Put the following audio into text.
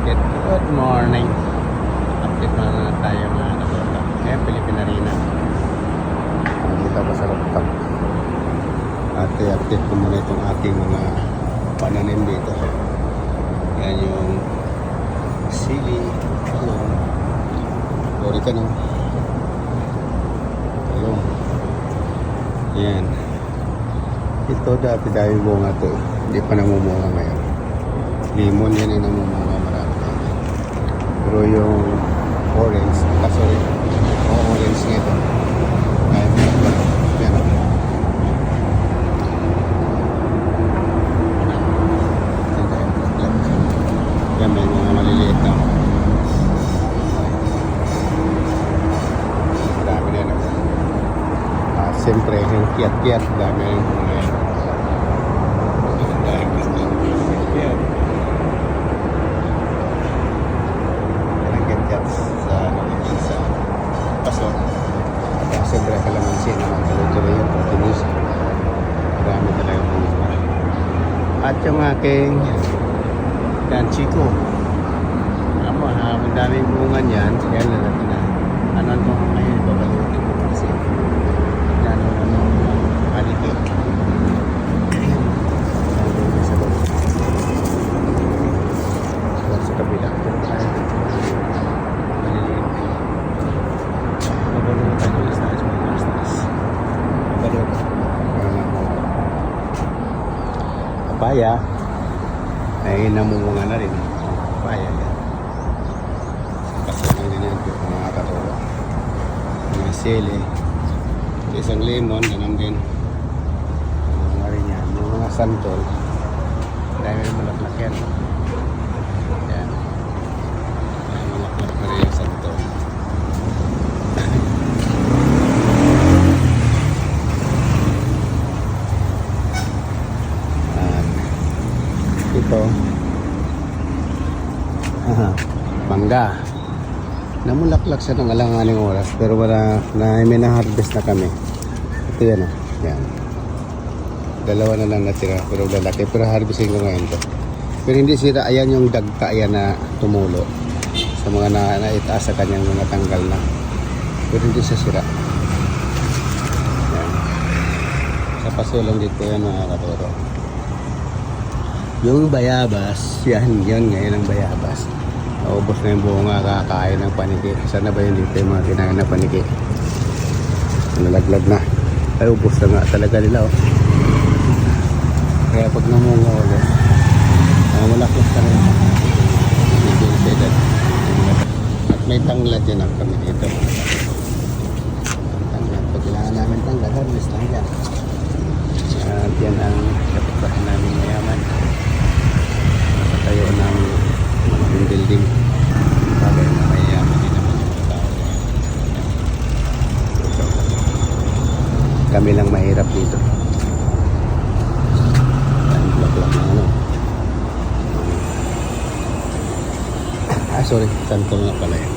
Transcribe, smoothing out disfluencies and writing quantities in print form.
Good morning. Update na tayo mga kabota. Ayan, Pilipina Arena. Dito ako sa rooftop. At i-update ko muna itong ating mga pananim dito. Yan yung sili. Talong. Oregano. Talong. Yan. Ito dati dahil bunga to. Hindi pa namumunga ngayon. Limon yan yung namumunga marami. Pero yung orange, sorry, orange nito ay yan. Yan may mga maliliit na marami na yan. Siyempre yung kiyat-kiyat dami yung mga yan. Sa paso. Siyempre kalamansi naman tuloy-tuloy yung continuous. Marami talaga bunga. At yung aking yan, Chico. Ang daming bunga niyan. Kaya lalaki na. Ano ngayon, babalutin ko kasi. Yan, haliki. Sa loob. Sa kabila. Papaya ay namumunga na rin. Papaya yan. Kasama din yan mga katuro. Mga sili. Isang lemon, ganun din. Mga rin yan. Mga santol. Dahil may malaklak yan. Yan. May malaklak na rin yung santol. Ito mangga namulaklak siya ng alanganing oras pero wala na may na-harvest na kami. Ito yan yan. Dalawa na lang natira pero lalaki pero harvestin ko ngayon to pero hindi sira. Ayan yung dagka yan na tumulo sa mga naitaas sa kanyang mga tanggal na pero hindi siya sira. Yan. Sa paso lang dito yan mga katuro. Yung bayabas, yan ngayon ang bayabas. Naubos na yung bunga, kakain ng paniki. Sana ba yun dito yung mga kinain na paniki? Nalaglag na. Ay, ubos na nga talaga nila. Oh. Kaya pag namunga ulit, malaklak ka rin. At may tanglad yan kami dito. Tanglad. Pag kailangan namin tanglad, harvest lang yan. At yan ang kapitbahay namin mayaman. Tayo ng malaking building. Bagay na mayaman din naman yung mga tao. Kami lang mahirap dito. Ang blak-blak na ano. Sorry. Santol nga pala yun.